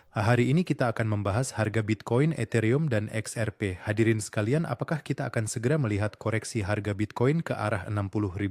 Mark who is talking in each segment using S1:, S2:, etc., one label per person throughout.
S1: Hari ini kita akan membahas harga Bitcoin, Ethereum, dan XRP. Hadirin sekalian, apakah kita akan segera melihat koreksi harga Bitcoin ke arah $60.000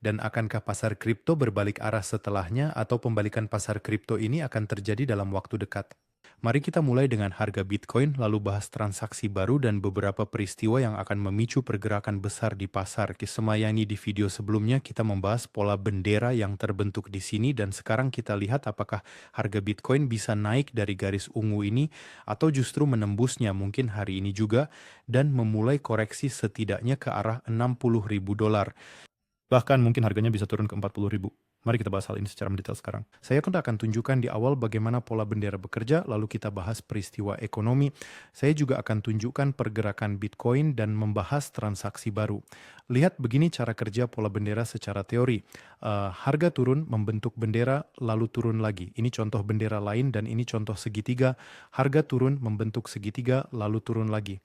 S1: dan akankah pasar kripto berbalik arah setelahnya atau pembalikan pasar kripto ini akan terjadi dalam waktu dekat? Mari kita mulai dengan harga Bitcoin, lalu bahas transaksi baru dan beberapa peristiwa yang akan memicu pergerakan besar di pasar. Semayani di video sebelumnya kita membahas pola bendera yang terbentuk di sini dan sekarang kita lihat apakah harga Bitcoin bisa naik dari garis ungu ini atau justru menembusnya mungkin hari ini juga dan memulai koreksi setidaknya ke arah $60.000. Bahkan mungkin harganya bisa turun ke 40.000. Mari kita bahas hal ini secara mendetail sekarang. Saya akan tunjukkan di awal bagaimana pola bendera bekerja, lalu kita bahas peristiwa ekonomi. Saya juga akan tunjukkan pergerakan Bitcoin dan membahas transaksi baru. Lihat begini cara kerja pola bendera secara teori. Harga turun, membentuk bendera, lalu turun lagi. Ini contoh bendera lain dan ini contoh segitiga. Harga turun, membentuk segitiga, lalu turun lagi.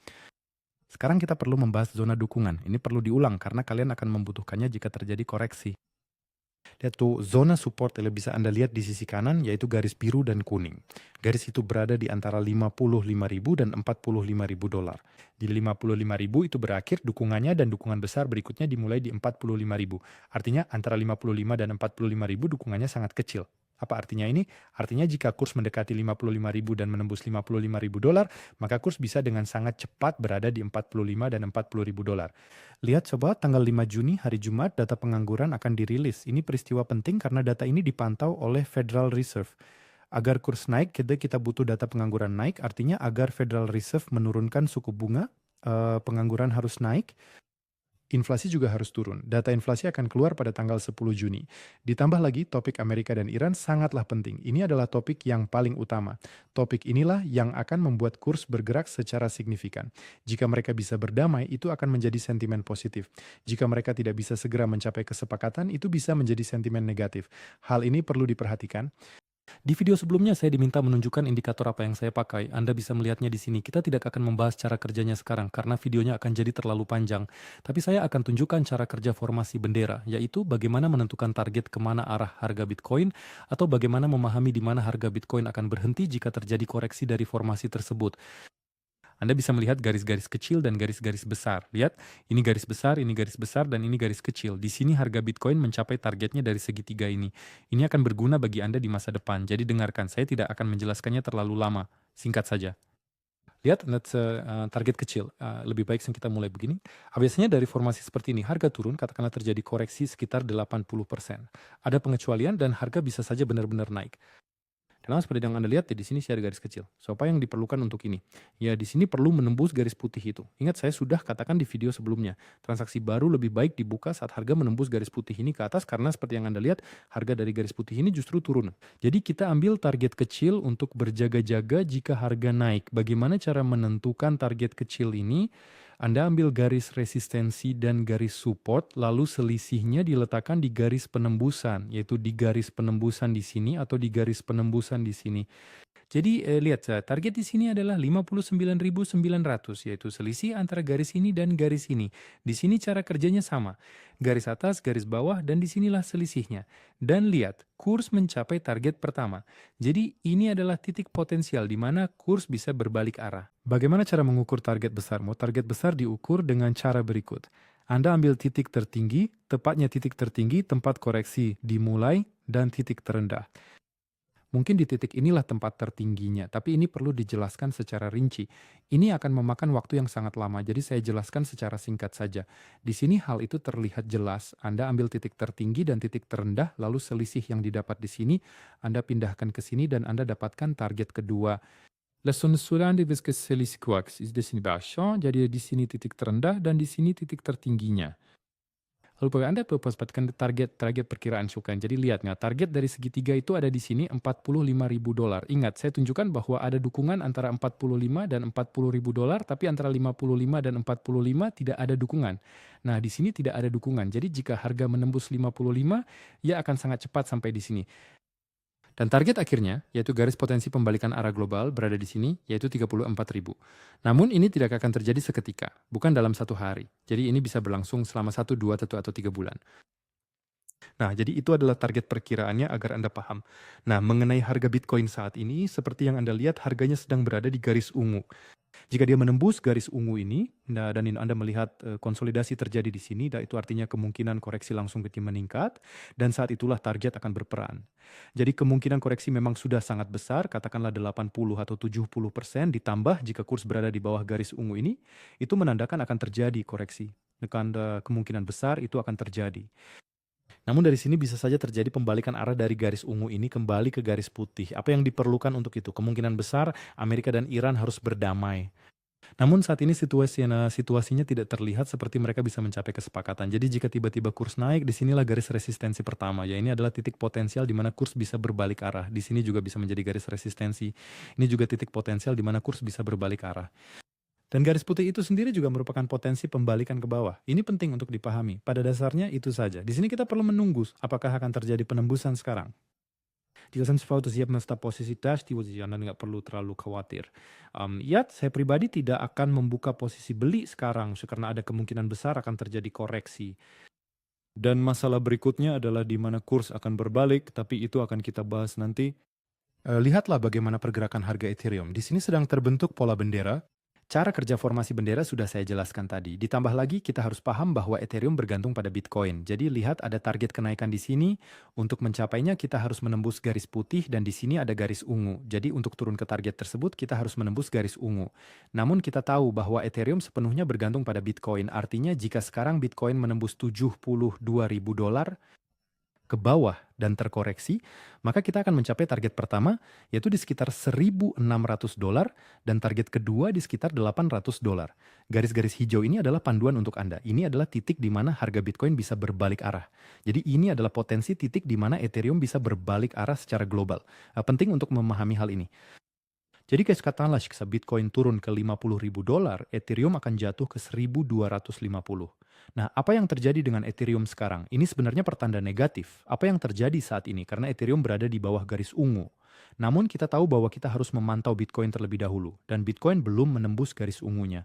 S1: Sekarang kita perlu membahas zona dukungan. Ini perlu diulang karena kalian akan membutuhkannya jika terjadi koreksi. Lihat tuh, zona support yang bisa Anda lihat di sisi kanan yaitu garis biru dan kuning. Garis itu berada di antara 55.000 dan $45.000. Di 55.000 itu berakhir dukungannya dan dukungan besar berikutnya dimulai di 45.000. Artinya antara 55 dan 45.000 dukungannya sangat kecil. Apa artinya ini? Artinya jika kurs mendekati 55.000 dan menembus $55.000, maka kurs bisa dengan sangat cepat berada di 45 dan $40.000. Lihat coba tanggal 5 Juni hari Jumat data pengangguran akan dirilis. Ini peristiwa penting karena data ini dipantau oleh Federal Reserve. Agar kurs naik, kita butuh data pengangguran naik, artinya agar Federal Reserve menurunkan suku bunga, pengangguran harus naik. Inflasi juga harus turun. Data inflasi akan keluar pada tanggal 10 Juni. Ditambah lagi topik Amerika dan Iran sangatlah penting. Ini adalah topik yang paling utama. Topik inilah yang akan membuat kurs bergerak secara signifikan. Jika mereka bisa berdamai, itu akan menjadi sentimen positif. Jika mereka tidak bisa segera mencapai kesepakatan, itu bisa menjadi sentimen negatif. Hal ini perlu diperhatikan. Di video sebelumnya saya diminta menunjukkan indikator apa yang saya pakai. Anda bisa melihatnya di sini. Kita tidak akan membahas cara kerjanya sekarang karena videonya akan jadi terlalu panjang. Tapi saya akan tunjukkan cara kerja formasi bendera, yaitu bagaimana menentukan target kemana arah harga Bitcoin atau bagaimana memahami di mana harga Bitcoin akan berhenti jika terjadi koreksi dari formasi tersebut. Anda bisa melihat garis-garis kecil dan garis-garis besar. Lihat, ini garis besar, dan ini garis kecil. Di sini harga Bitcoin mencapai targetnya dari segitiga ini. Ini akan berguna bagi Anda di masa depan. Jadi dengarkan, saya tidak akan menjelaskannya terlalu lama. Singkat saja. Lihat, target kecil. Lebih baik kita mulai begini. Biasanya dari formasi seperti ini, harga turun, katakanlah terjadi koreksi sekitar 80%. Ada pengecualian dan harga bisa saja benar-benar naik. Dan seperti yang Anda lihat di sini ada garis kecil. So, apa yang diperlukan untuk ini? Ya, di sini perlu menembus garis putih itu. Ingat saya sudah katakan di video sebelumnya, transaksi baru lebih baik dibuka saat harga menembus garis putih ini ke atas karena seperti yang Anda lihat, harga dari garis putih ini justru turun. Jadi kita ambil target kecil untuk berjaga-jaga jika harga naik. Bagaimana cara menentukan target kecil ini? Anda ambil garis resistensi dan garis support, lalu selisihnya diletakkan di garis penembusan, yaitu di garis penembusan di sini atau di garis penembusan di sini. Jadi lihat, target di sini adalah 59.900, yaitu selisih antara garis ini dan garis ini. Di sini cara kerjanya sama, garis atas, garis bawah, dan disinilah selisihnya. Dan lihat, kurs mencapai target pertama. Jadi ini adalah titik potensial di mana kurs bisa berbalik arah. Bagaimana cara mengukur target besar? Target besar diukur dengan cara berikut. Anda ambil titik tertinggi, tepatnya titik tertinggi, tempat koreksi dimulai, dan titik terendah. Mungkin di titik inilah tempat tertingginya, tapi ini perlu dijelaskan secara rinci. Ini akan memakan waktu yang sangat lama, jadi saya jelaskan secara singkat saja. Di sini hal itu terlihat jelas. Anda ambil titik tertinggi dan titik terendah, lalu selisih yang didapat di sini, Anda pindahkan ke sini dan Anda dapatkan target kedua. La sonosulan di selisih coax di sini bawah, jadi di sini titik terendah dan di sini titik tertingginya. Lalu bagi Anda pastikan target perkiraan sukan. Jadi lihat, target dari segitiga itu ada di sini $45.000. Ingat, saya tunjukkan bahwa ada dukungan antara 45 dan $40.000, tapi antara 55 dan 45 tidak ada dukungan. Nah, di sini tidak ada dukungan. Jadi jika harga menembus 55, ia akan sangat cepat sampai di sini. Dan target akhirnya, yaitu garis potensi pembalikan arah global berada di sini, yaitu 34.000. Namun ini tidak akan terjadi seketika, bukan dalam satu hari. Jadi ini bisa berlangsung selama 1, 2, atau 3 bulan. Nah, jadi itu adalah target perkiraannya agar Anda paham. Nah, mengenai harga Bitcoin saat ini, seperti yang Anda lihat harganya sedang berada di garis ungu. Jika dia menembus garis ungu ini, nah, dan Anda melihat konsolidasi terjadi di sini, dan itu artinya kemungkinan koreksi langsung meningkat, dan saat itulah target akan berperan. Jadi kemungkinan koreksi memang sudah sangat besar, katakanlah 80 atau 70%, ditambah jika kurs berada di bawah garis ungu ini, itu menandakan akan terjadi koreksi. Dengan kemungkinan besar itu akan terjadi. Namun dari sini bisa saja terjadi pembalikan arah dari garis ungu ini kembali ke garis putih. Apa yang diperlukan untuk itu? Kemungkinan besar Amerika dan Iran harus berdamai. Namun saat ini situasinya tidak terlihat seperti mereka bisa mencapai kesepakatan. Jadi jika tiba-tiba kurs naik, disinilah garis resistensi pertama. Ya, ini adalah titik potensial di mana kurs bisa berbalik arah. Di sini juga bisa menjadi garis resistensi. Ini juga titik potensial di mana kurs bisa berbalik arah. Dan garis putih itu sendiri juga merupakan potensi pembalikan ke bawah. Ini penting untuk dipahami. Pada dasarnya itu saja. Di sini kita perlu menunggu apakah akan terjadi penembusan sekarang. Jika sesuatu siap menetap posisi touch, Anda nggak perlu terlalu khawatir. Ya, saya pribadi tidak akan membuka posisi beli sekarang, karena ada kemungkinan besar akan terjadi koreksi. Dan masalah berikutnya adalah di mana kurs akan berbalik, tapi itu akan kita bahas nanti. Lihatlah bagaimana pergerakan harga Ethereum. Di sini sedang terbentuk pola bendera. Cara kerja formasi bendera sudah saya jelaskan tadi. Ditambah lagi kita harus paham bahwa Ethereum bergantung pada Bitcoin. Jadi lihat ada target kenaikan di sini. Untuk mencapainya kita harus menembus garis putih dan di sini ada garis ungu. Jadi untuk turun ke target tersebut kita harus menembus garis ungu. Namun kita tahu bahwa Ethereum sepenuhnya bergantung pada Bitcoin. Artinya jika sekarang Bitcoin menembus $72.000 ke bawah dan terkoreksi, maka kita akan mencapai target pertama yaitu di sekitar $1.600 dan target kedua di sekitar $800. Garis-garis hijau ini adalah panduan untuk Anda. Ini adalah titik di mana harga Bitcoin bisa berbalik arah. Jadi ini adalah potensi titik di mana Ethereum bisa berbalik arah secara global. Penting untuk memahami hal ini. Jadi katakanlah jika Bitcoin turun ke $50.000, Ethereum akan jatuh ke 1.250. Nah, apa yang terjadi dengan Ethereum sekarang? Ini sebenarnya pertanda negatif. Apa yang terjadi saat ini? Karena Ethereum berada di bawah garis ungu. Namun kita tahu bahwa kita harus memantau Bitcoin terlebih dahulu. Dan Bitcoin belum menembus garis ungunya.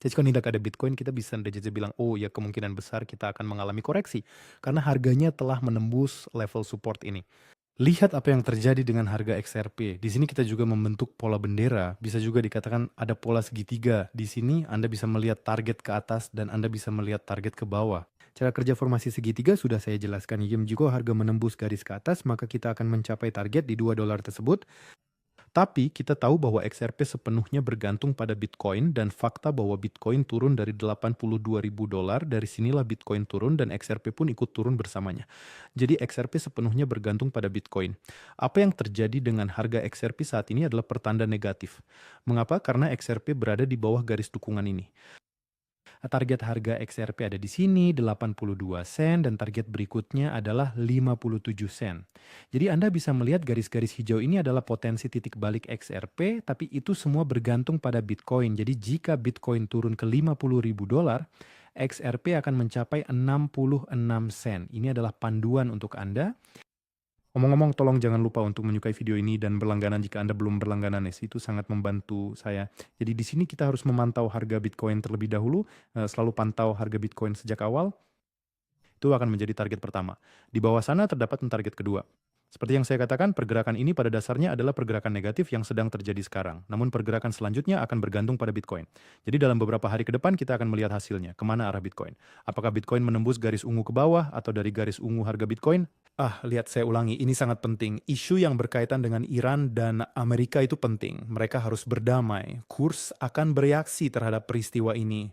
S1: Jadi kalau tidak ada Bitcoin, kita bisa bilang, oh ya kemungkinan besar kita akan mengalami koreksi. Karena harganya telah menembus level support ini. Lihat apa yang terjadi dengan harga XRP. Di sini kita juga membentuk pola bendera. Bisa juga dikatakan ada pola segitiga. Di sini Anda bisa melihat target ke atas dan Anda bisa melihat target ke bawah. Cara kerja formasi segitiga sudah saya jelaskan. Jika harga menembus garis ke atas, maka kita akan mencapai target di $2 tersebut. Tapi kita tahu bahwa XRP sepenuhnya bergantung pada Bitcoin dan fakta bahwa Bitcoin turun dari $82.000, dari sinilah Bitcoin turun dan XRP pun ikut turun bersamanya. Jadi XRP sepenuhnya bergantung pada Bitcoin. Apa yang terjadi dengan harga XRP saat ini adalah pertanda negatif. Mengapa? Karena XRP berada di bawah garis dukungan ini. Target harga XRP ada di sini 82 sen dan target berikutnya adalah 57 sen. Jadi Anda bisa melihat garis-garis hijau ini adalah potensi titik balik XRP, tapi itu semua bergantung pada Bitcoin. Jadi jika Bitcoin turun ke $50.000, XRP akan mencapai 66 sen. Ini adalah panduan untuk Anda. Ngomong-ngomong, tolong jangan lupa untuk menyukai video ini dan berlangganan jika Anda belum berlangganan. Itu sangat membantu saya. Jadi di sini kita harus memantau harga Bitcoin terlebih dahulu, selalu pantau harga Bitcoin sejak awal. Itu akan menjadi target pertama. Di bawah sana terdapat target kedua. Seperti yang saya katakan, pergerakan ini pada dasarnya adalah pergerakan negatif yang sedang terjadi sekarang. Namun pergerakan selanjutnya akan bergantung pada Bitcoin. Jadi dalam beberapa hari ke depan kita akan melihat hasilnya, kemana arah Bitcoin. Apakah Bitcoin menembus garis ungu ke bawah atau dari garis ungu harga Bitcoin? Lihat saya ulangi, ini sangat penting. Isu yang berkaitan dengan Iran dan Amerika itu penting. Mereka harus berdamai. Kurs akan bereaksi terhadap peristiwa ini.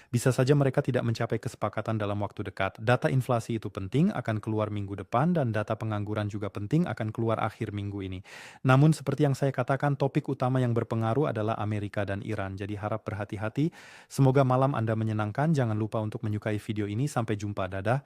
S1: Bisa saja mereka tidak mencapai kesepakatan dalam waktu dekat. Data inflasi itu penting, akan keluar minggu depan, dan data pengangguran juga penting, akan keluar akhir minggu ini. Namun seperti yang saya katakan, topik utama yang berpengaruh adalah Amerika dan Iran. Jadi harap berhati-hati. Semoga malam Anda menyenangkan. Jangan lupa untuk menyukai video ini. Sampai jumpa. Dadah.